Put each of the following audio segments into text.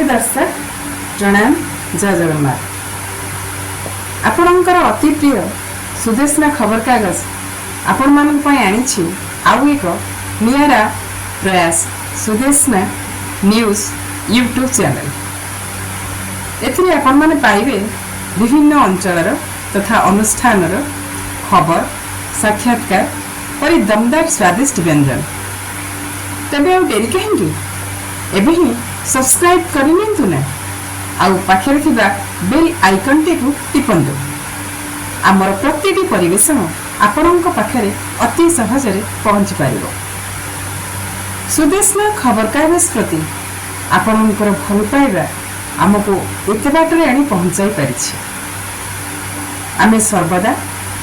प्रेमी दर्शक प्रणाम जय जगन्नाथ। आपणकर अति प्रिय सुदेशना खबर कागज आपण मानक आनी आउ एक नियारा प्रयास सुदेशना न्यूज यूट्यूब चैनल। एथिरे आपण माने पाइबे विभिन्न अंचलर तथा अनुष्ठान खबर साक्षात्कार परि दमदार स्वादिष्ट व्यंजन। तबे आउ डेरी कहीं एबे ही सब्सक्राइब करनियंतु ना आउ पाखरे थिबा बेल आइकन टी को टिपंतु। आमर प्रत्येक परिवेशन आपणक पाखरे अति सहजरे पहुंची पारिबो। सुदेशना खबर कागज प्रति आपणकर भल पाइबा आमको एते बाटरे आनी पहुंचाई पारिछि। आमे सर्वदा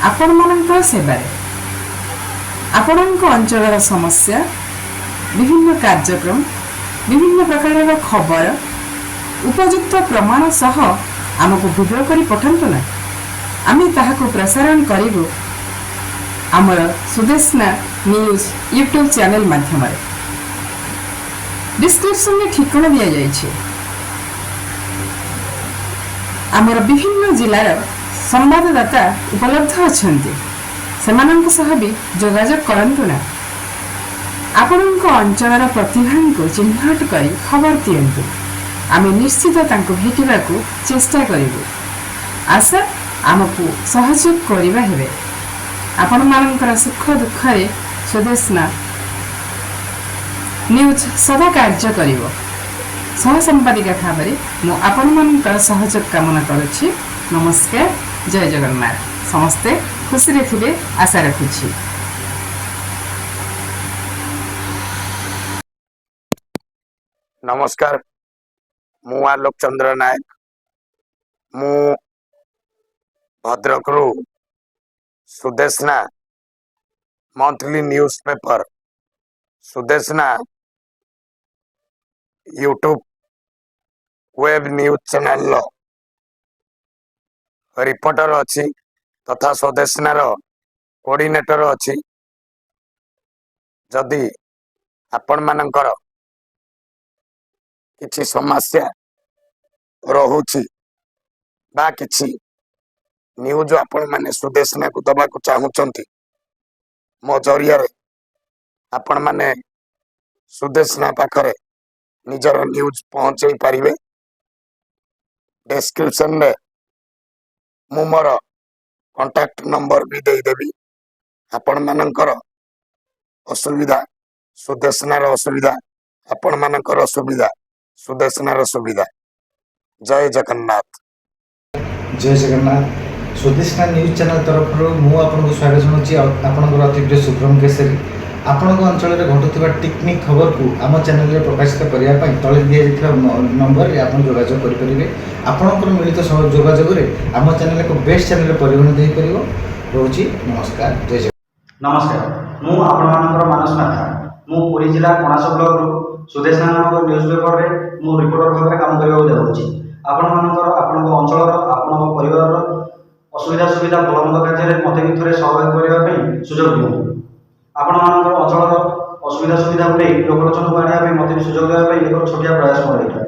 आपण मानकर सेवारे आपणक अंचलर समस्या विभिन्न कार्यक्रम विभिन्न प्रकार खबर उपयुक्त प्रमाण सह आमको वीडियो करी पठांतु ना आमे ताहाको प्रसारण करिबो आमर सुदेशना न्यूज यूट्यूब चैनल माध्यम। डिस्क्रिप्शन में ठिकाना दिया जाइए। आमर विभिन्न जिलार संवाददाता उपलब्ध अच्छा से भी जोगाजोग करंतु ना आपणक अंचलर प्रतिभा को चिन्हट कर खबर दिंतु। आमे निश्चित तांको भेटिबा को चेष्टा करिबु। आशा आमको सहयोग करिबा हेबे। आपण मानकर सुख दुख रे सुदेशना न्यूज सदा कार्य करिबो। सह संपादिका भाव मु आपण मानकर सहयोग कामना करुछि। नमस्कार जय जगन्नाथ। समस्ते खुशी रे थिबे आशा रखुछि। नमस्कार मु आलोक चंद्र नायक मु भद्रक रु Sudeshna monthly news paper Sudeshna YouTube web news channel reporter अच्छी तथा सुदेशनार कोऑर्डिनेटर अच्छी। जदि आपण मानकर किछि समस्या रहुछि बा किछि न्यूज आपण माने सुदेशना को दबा को चाहूचंती मो जरिया रे आपण माने सुदेशना पाखरे निजर न्यूज पहुंचाई पारिबे। डिस्क्रिप्शन में मु मोर कांटेक्ट नंबर भी दे देबी। आपण मानकर असुविधा सुदेशनार असुविधा आपण मानकर सुविधा सुदेशनार सुविधा। जय जगन्नाथ। जय जगन्नाथ। सुदेशना न्यूज चैनल तरफ मु आपको स्वागत जनाऊँगी। आपंकर अति प्रिय शुभ्रम केसरी आपण अंचल में घटुवा टेक्निक खबर को आम चैनल में प्रकाशित करने तले दिजा नंबर में आप जोगाजोग करेंगे। आपंकर मिलित जोगाजोग आम चैनल को बेस्ट चैनल परिगणित हो पार। रोची नमस्कार जय जगन्नाथ। नमस्कार मु आपणकर मानस माथा मु पुरी जिला कणास ब्लॉक रु सुदेशना नामक न्यूज पेपर रे मु रिपोर्टर भाव में काम करने जाऊँगी। आपण मानकर आपण अंचल आपण परिवार असुविधा सुविधा भलमंद कार्य मत भी थे सहयोग करने सुजोग दिखाँ। आपण मानकर अंचल असुविधा सुविधा को लोकलोचन को आने मत भी सुजोग देवाई एक छोटिया प्रयास कर।